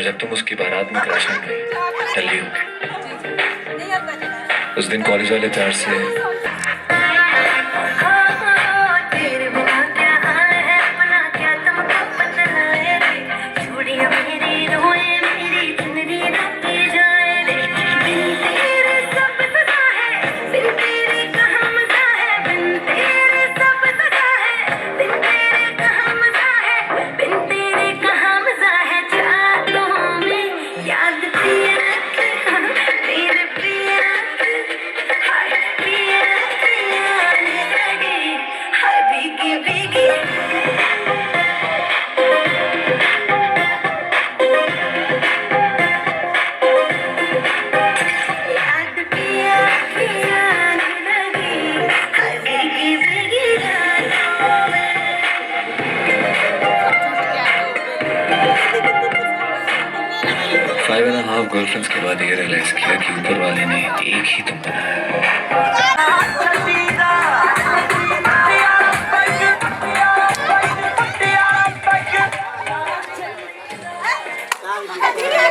जब तुम उसकी बारात में क्रैश में टल्ली हो उस दिन कॉलेज वाले प्यार से फाइव एंड हाफ गर्लफ्रेंड्स के बाद ये रियलाइज किया कि ऊपर वाले ने एक ही तुम बनाया।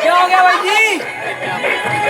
क्या हो गया भाई जी?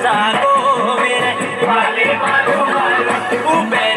Zago, mire, vale, vale, vale,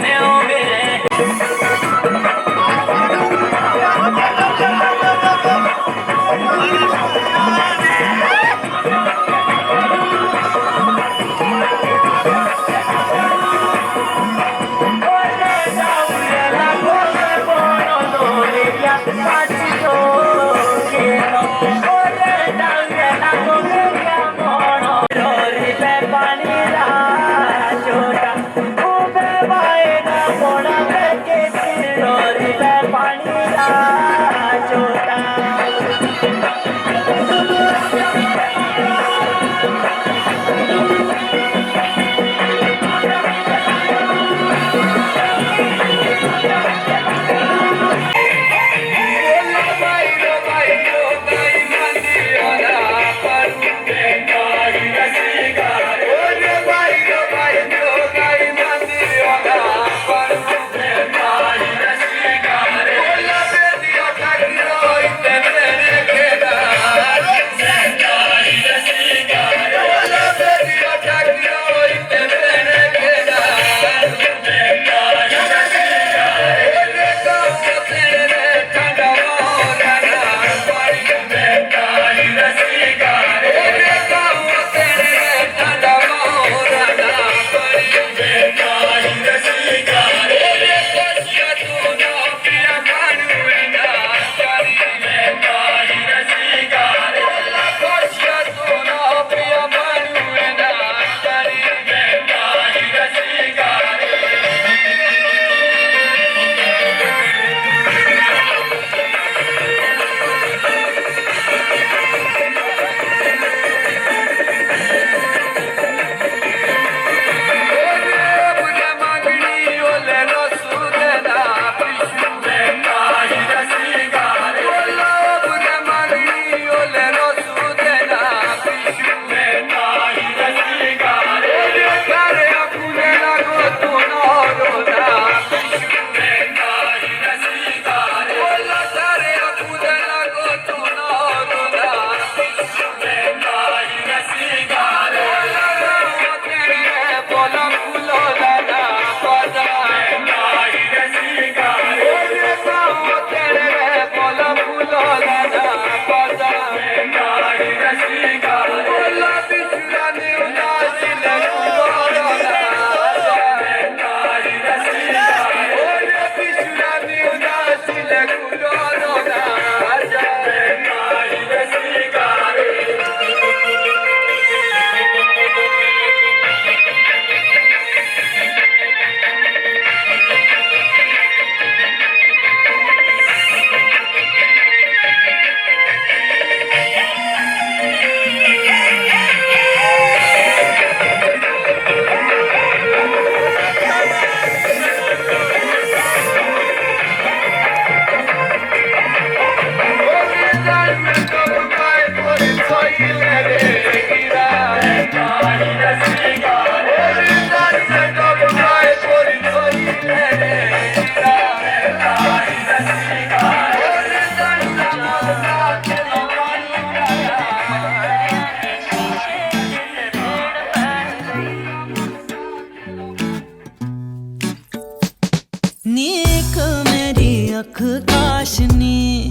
अख काशनी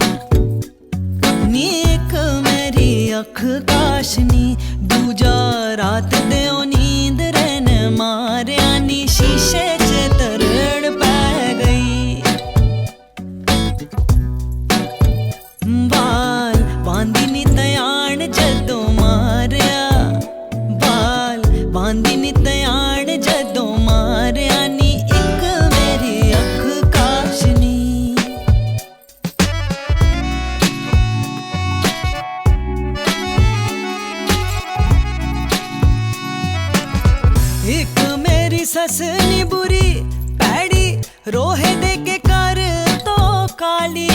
नी, एक मेरी अख काशनी, दूजा रात दे नींद रहने मारिया नी, शीशे च तरड़ पै गई। बाल बांधी नी तयाण जदों मारिया, बाल बांधी नी तयाण जदों मारिया नी, एक मेरी अख काशनी। एक मेरी सस नी बुरी पैड़ी, रोहे दे के कर तो काली।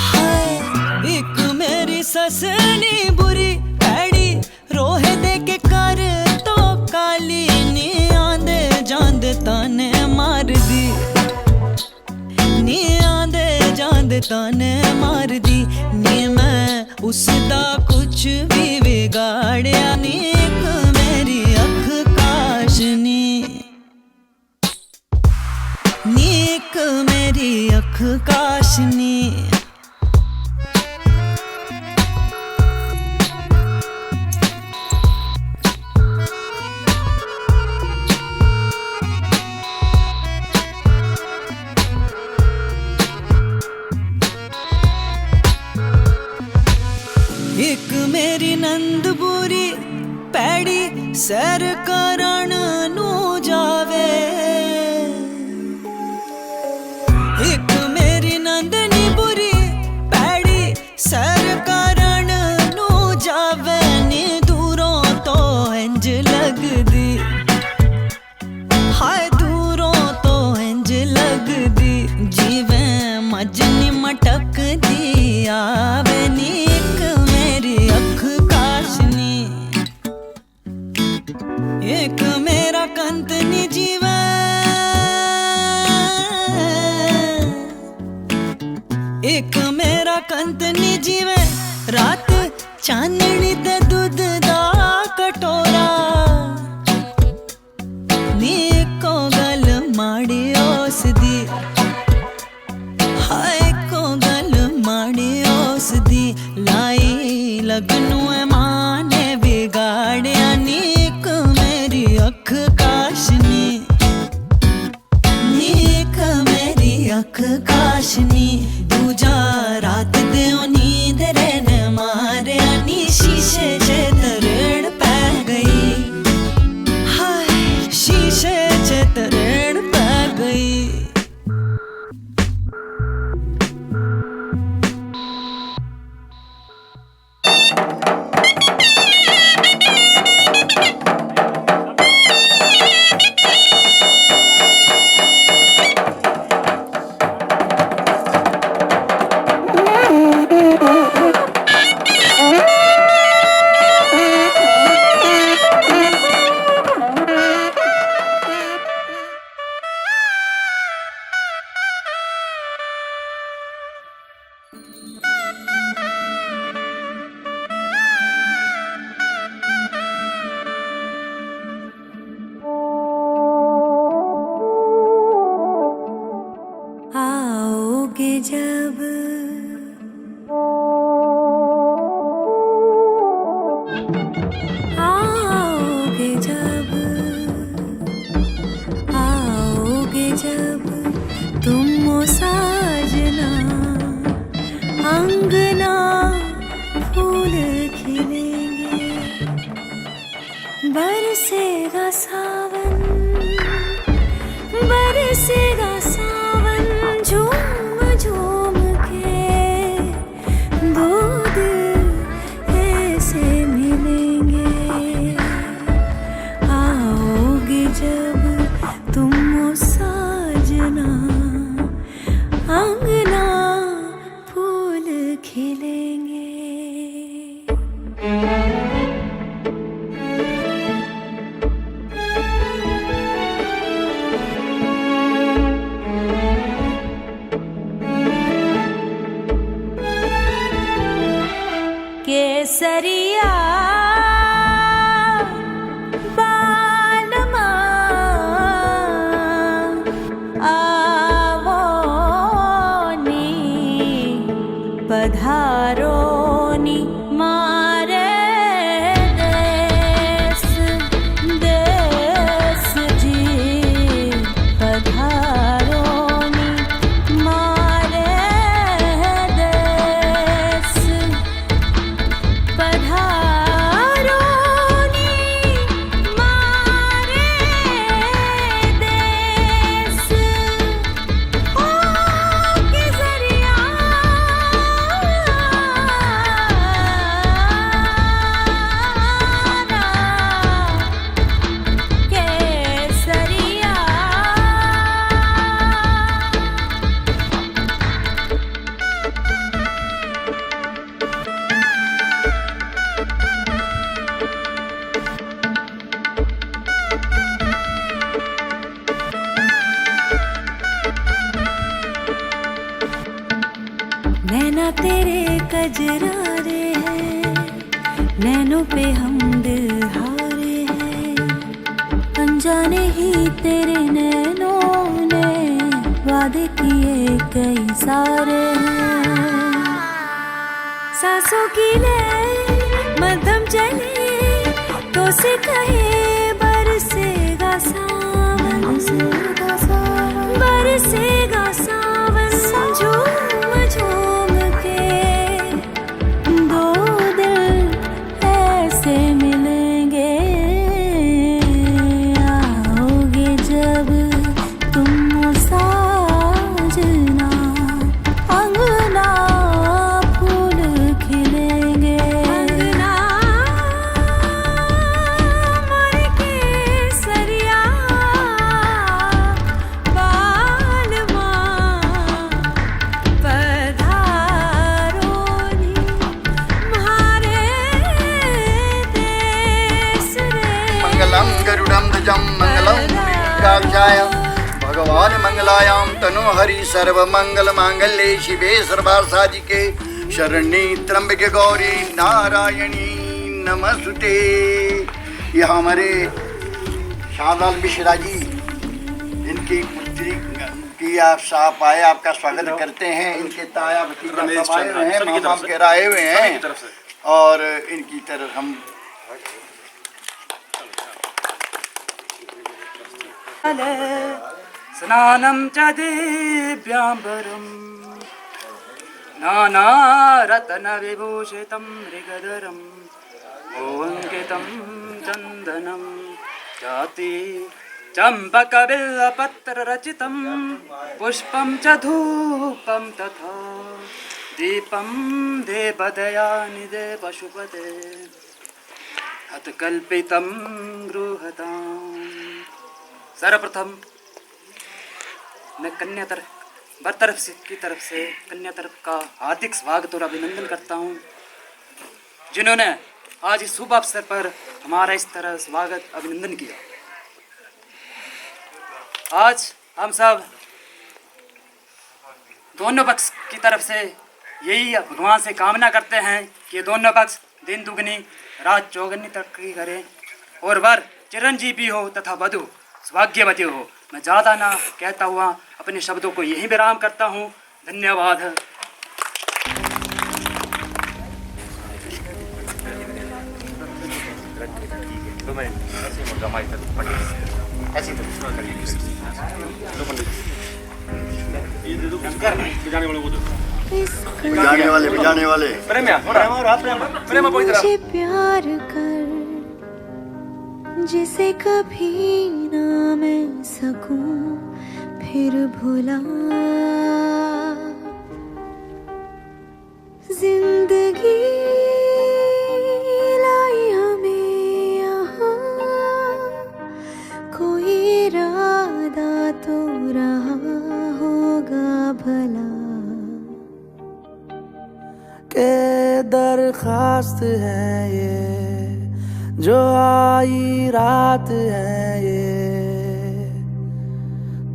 हाय एक मेरी सस नी बुरी पैड़ी, रोहे दे के कर तो काली नी, आंदे जांदे ताने मार दी नी, आंदे जांदे ताने मार दी नी, मैं उसदा कुछ भी बिगाड़या नी, एक मेरी अख काशनी नी, एक मेरी अख काशनी। एक मेरी नंद बुरी पैड़ी, सैर करण नू जावे। एक मेरी नंदनी बुरी पैड़ी, सैर करण नू जावे नी, दूरों तो इंज लगदी, हाय दूरों तो इंज लगदी, जिवें मज नी मटकदी आवे नी, एक मेरी अख काशनी। एक मेरा कंत नी जीवे, एक मेरा कंत नी जीवे, रात चांदनी ते दूध दा कटोरा नी, को गल माड़ी ओस दी, हाय को गल माड़ी ओस दी, लाई लगनू मां ने बिगाड़या नी, एक मेरी अख काशनी नी, एक मेरी अख काशनी, दूजा रात दे नींद रहने मारिया नी, शीशे च तरड़ पै गई, हाय शीशे च तरड़ पै गई। आओगे जब आओगे जब आओगे जब तुम ओ साजना, अंगना फूल खिलेंगे, बरसेगा सावन, बरसेगा सावन, झूम झूम के दो दिल ऐसे मिलेंगे। आओगे जब तुम ओ साजना, अंगना फूल खिलेंगे। केसरिया बालमा नैना तेरे कजरारे हैं, नैनों पे हम दिल हारे हैं। अनजाने ही तेरे नैनों ने वादे किए कई सारे हैं। सांसों की लय मध्यम चले तो से कहे बरसेगा सावन, बरसेगा सावन। झूम झूम के दो दिल ऐसे मिलेंगे, आओगे जब तुम साजना, अंगना फूल खिलेंगे। अंगना मोर केसरिया बालमा पधारो नी म्हारे देश रे। मंगलम गरुड़म ध्वजं मंगलम वीराक्षाय भगवान मंगलायाम तनोहरि सर्व मंगल मांगल्ये शिवे सर्वार्थसाधिके शरण्ये त्र्यंबके गौरी नारायणी नमस्तुते। ये हमारे शाहलाल मिश्रा जी, इनकी पुत्री की आप आए, आपका स्वागत करते हैं। इनके ताया भतीजा सब आए हुए हैं, मामा वगैरह आए हुए हैं और इनकी तरफ हम स्नानं च दिव्याम्बरं नानारत्नविभूषितं मृगधरं मोहङ्कितं चन्दनं जाति चम्पकबिल्लपत्ररचितं पुष्पं च धूपं तथा दीपं देवदयानिधे पशुपते हतकल्पितं गृहताम्। सर्वप्रथम मैं कन्या वर तरफ से कन्या तरफ का हार्दिक स्वागत और अभिनंदन करता हूँ, जिन्होंने आज इस शुभ अवसर पर हमारा इस तरह स्वागत अभिनंदन किया। आज हम सब दोनों पक्ष की तरफ से यही भगवान से कामना करते हैं कि दोनों पक्ष दिन दुगनी रात चौगनी तरक्की करें और वर चिरंजीवी हो तथा वधु सौभाग्यवती हो। मैं ज़्यादा ना कहता हुआ अपने शब्दों को यहीं विराम करता हूँ। धन्यवाद। बजाने वाले मुझे प्यार कर जिसे कभी ना मैं सकूं फिर भुला। जिंदगी लाई हमें यहाँ, कोई इरादा तो रहा होगा भला। के दरखास्त है ये जो आई रात है ये,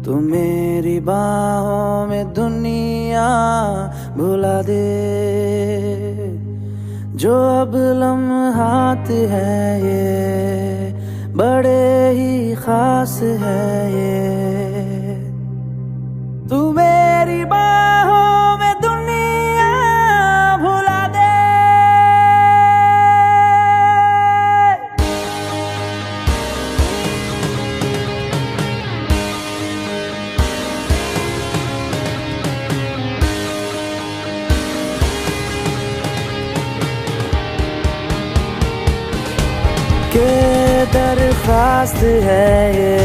तू मेरी बाहों में दुनिया भुला दे। जो अब लम्हात है ये बड़े ही खास है ये, तू मेरी बाहों में दुनिया भुला दे। के दरखास्त है ये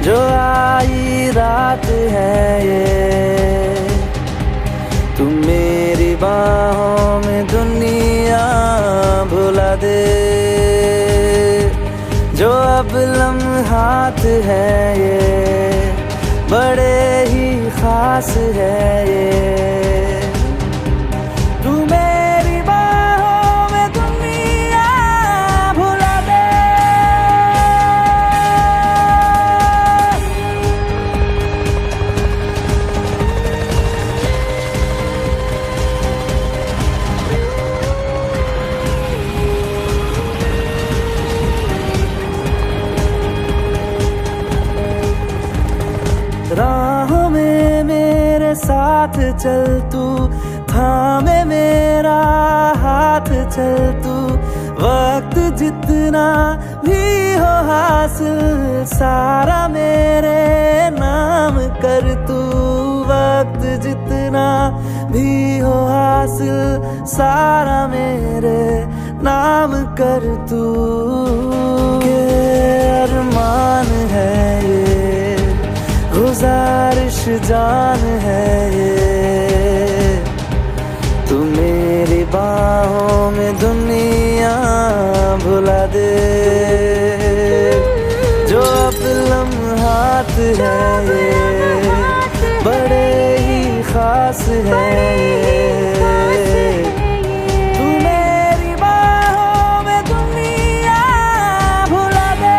जो आई रात है ये, तू मेरी बाहों में दुनिया भुला दे। जो अब लम्हात है ये बड़े ही खास है ये, तू मेरी बाहों में दुनिया भुला दे। साथ चल तू, थामे मेरा हाथ चल तू। वक्त जितना भी हो हासिल सारा मेरे नाम कर तू। वक्त जितना भी हो हासिल सारा मेरे नाम कर तू। ये अरमान है ये, गुजारिश जान है ये, तू मेरी बाहों में दुनिया भुला दे। जो अब लम्हात है ये, बड़े ही खास है ये, तू मेरी बाहों में दुनिया भुला दे।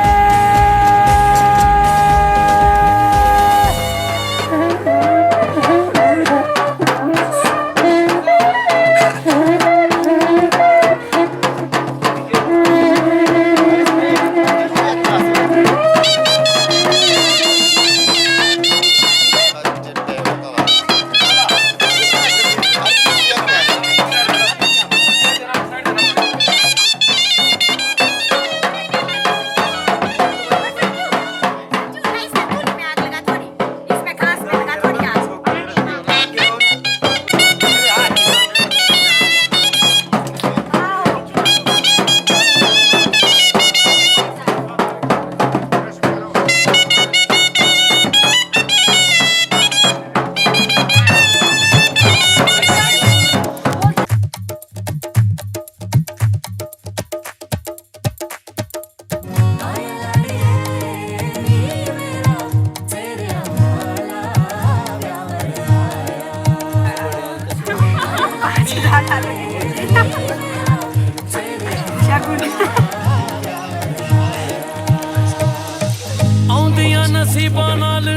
ਆਉਂਦੀਆਂ ਨਸੀਬਾਂ ਨਾਲ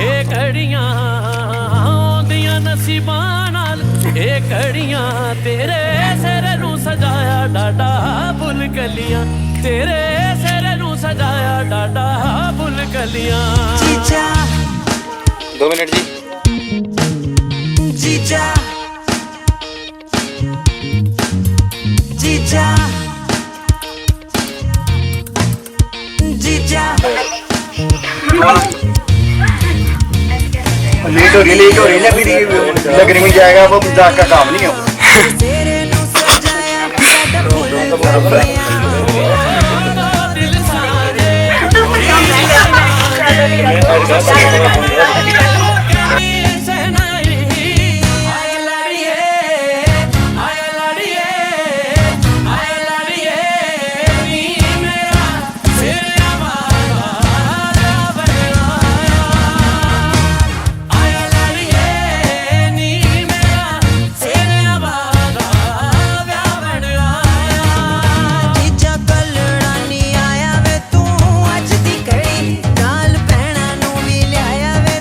ਇਹ ਘੜੀਆਂ, ਆਉਂਦੀਆਂ ਨਸੀਬਾਂ ਨਾਲ ਇਹ ਘੜੀਆਂ। ਤੇਰੇ ਸਿਰ ਨੂੰ ਸਜਾਇਆ ਡਾਡਾ ਫੁੱਲ ਕਲੀਆਂ, ਤੇਰੇ ਸਿਰ ਨੂੰ ਸਜਾਇਆ ਡਾਡਾ ਫੁੱਲ ਕਲੀਆਂ। जीजा 2 मिनट जी। जीजा जीजा जीजा लेट हो रही है फिर लगने में जाएगा, वो मजाक का काम नहीं है। तेरे नु सजाया साडा फुल ਦਿਲ ਸਾਰੇ जीजा कलड़ा नी आया वे तू अज दी घड़ी, नाल भैणां नू भी लियाया वे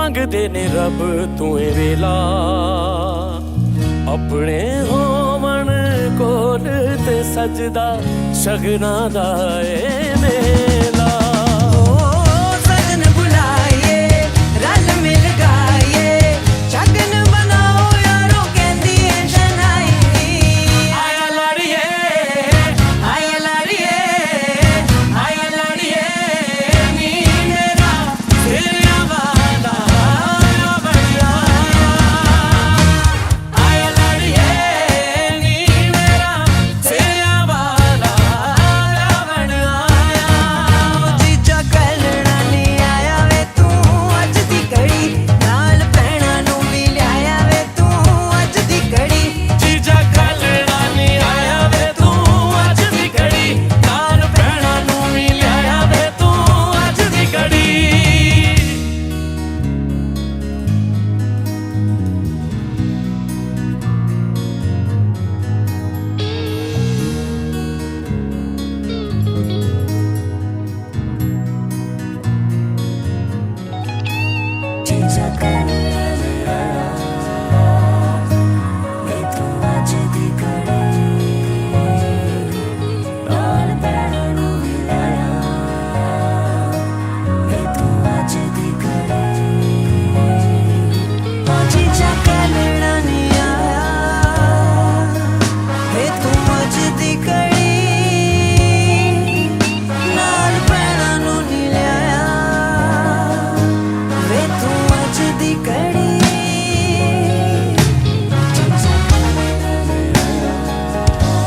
ਮੰਗਦੇ ਨੇ ਰੱਬ ਤੂੰ ਏ ਵੇਲਾ ਆਪਣੇ ਹੋਵਣ ਕੋਲ ਤੇ ਸਜਦਾ ਸ਼ਗਨਾਂ ਦਾ ਏ ਮੇਲਾ सजन बुलाइए रल मिल गाइए शगन बनाओ यारो कहंदी है शनाई ਆਇਆ ਲੜੀਏ आया लाड़िए ਨੀ ਮੇਰਾ ਤੇਰਾ ਵਾਦਾ ਬਣਿਆ ਆਇਆ ਲੜੀਏ ਨੀ ਮੇਰਾ ਤੇਰਾ ਵਾਦਾ ਬਣਿਆ जीजा कलड़ा नहीं आया वे तू अज दी घड़ी नाल पैणा नू भी लियाया वे तू अज दी घड़ी ਜੀਜਾ ਕੱਲੜਾ ਨਹੀਂ ਆਇਆ ਵੇ ਤੂੰ ਅੱਜ ਦੀ ਘੜੀ ਨਾਲ ਭੈਣਾਂ ਨੂੰ ਵੀ ਲਿਆਇਆ ਵੇ ਤੂੰ ਅੱਜ ਦੀ ਘੜੀ जीजा कलड़ा नहीं आया वे तू अज दी घड़ी नाल पैणा नू भी लियाया वे तू अज दी घड़ी जीजा कलड़ा नहीं आया वे तू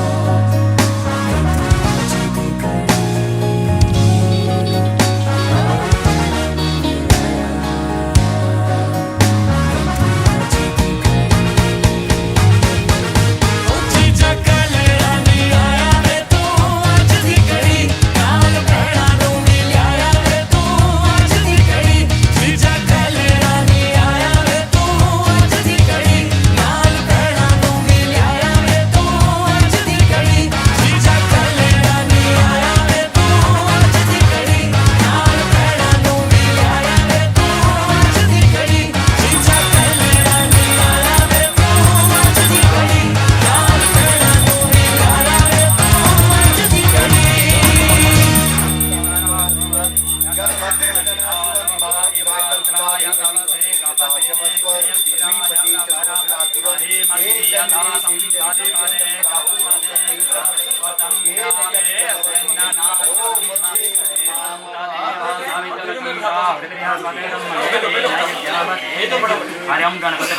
अज दी घड़ी नाल पैणा नू नहीं लियाया वे तू अज दी घड़ी जीजा कलड़ा नहीं आया वे तू अज दी ਜੀਜਾ ਕੱਲੜਾ ਨਹੀਂ ਆਇਆ ਵੇ ਤੂੰ ਅੱਜ ਦੀ ਘੜੀ ਨਾਲ ਭੈਣਾਂ ਨੂੰ ਵੀ ਲਿਆਇਆ ਵੇ ਤੂੰ ਅੱਜ ਦੀ ਘੜੀ ਜੀਜਾ ਕੱਲੜਾ ਨਹੀਂ ਆਇਆ ਵੇ ਤੂੰ ਅੱਜ ਦੀ ਘੜੀ ਨਾਲ ਭੈਣਾਂ ਨੂੰ ਵੀ ਲਿਆਇਆ ਵੇ ਤੂੰ ਅੱਜ ਦੀ ਘੜੀ ਜੀਜਾ ਕੱਲੜਾ ਨਹੀਂ ਆਇਆ ਵੇ ਤੂੰ ਅੱਜ ਦੀ ਘੜੀ ਨਾਲ ਭੈਣਾਂ ਨੂੰ ਵੀ ਲਿਆਇਆ ਵੇ ਤੂੰ ਅੱਜ ਦੀ ਘੜੀ ਜੀਜਾ ਕੱਲੜਾ ਨਹੀਂ ਆਇਆ ਵੇ ਤੂੰ ਅੱਜ ਦੀ ਘੜੀ ਨਾਲ ਭੈਣਾਂ ਨੂੰ ਵੀ ਲਿਆਇਆ ਵੇ ਤੂੰ ਅੱਜ ਦੀ ਘੜੀ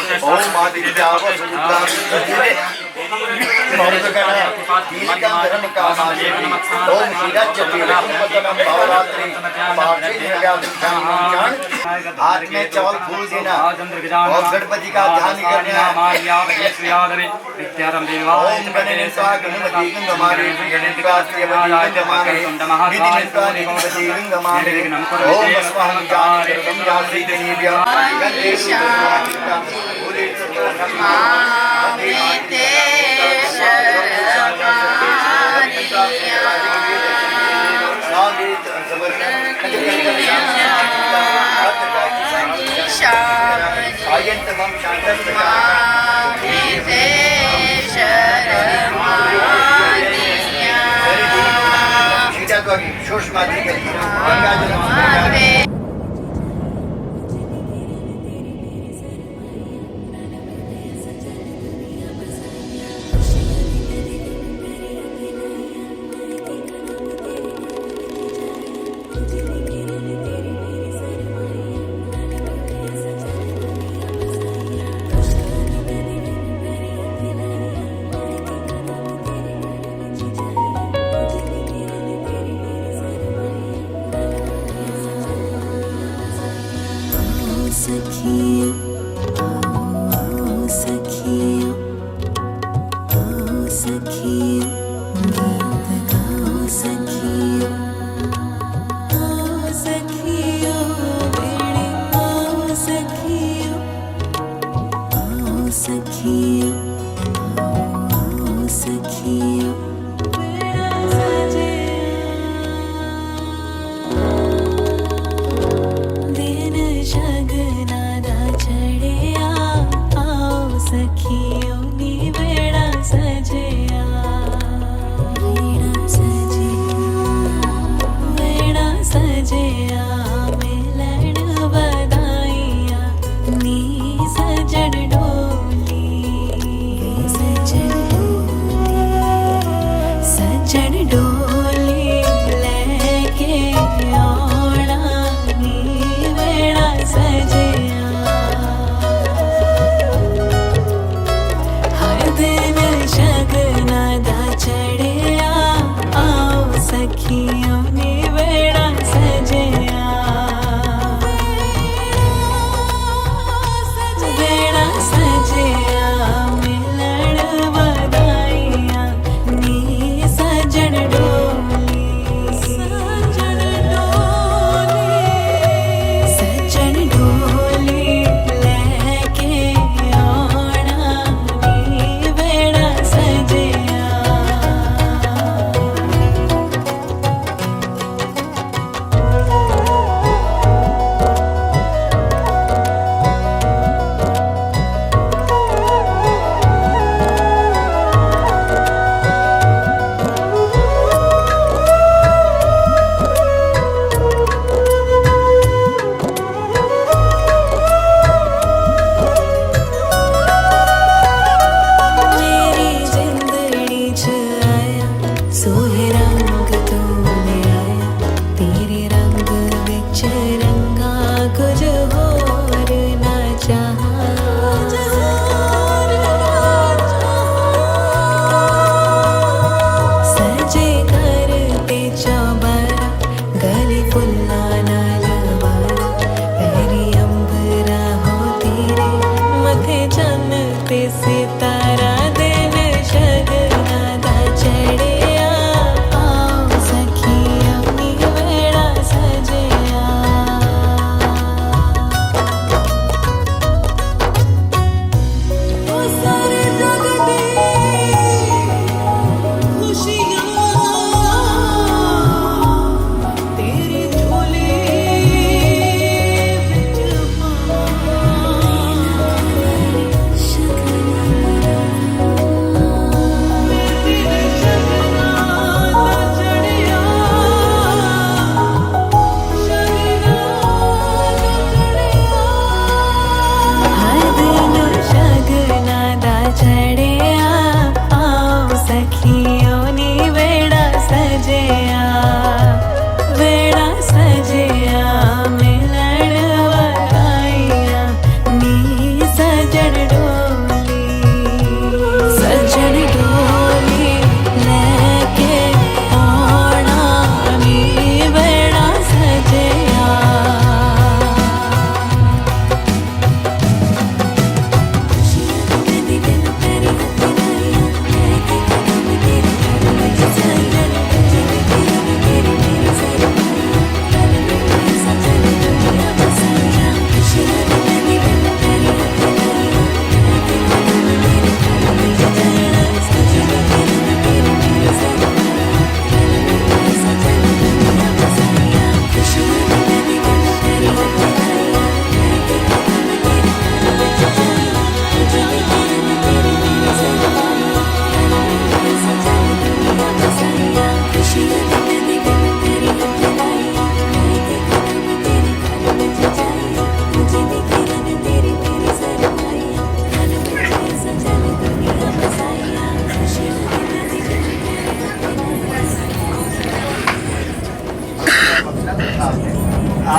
ओम आदित्याव धर्म कामाजे ओम हाथ में चावल फूल देना और गणपति का ध्यान करना ओम गणेशाय गणपति गंगमारे गणेशाय गंगमारे गणपति गंगमारे ओम स्वाहा जाति जाति देव्या सुषमा जी के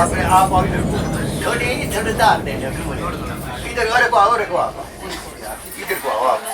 आप आओ इधर को, छोटे छोटे तार दे इधर को, अरे को आओ, इधर को आओ आप।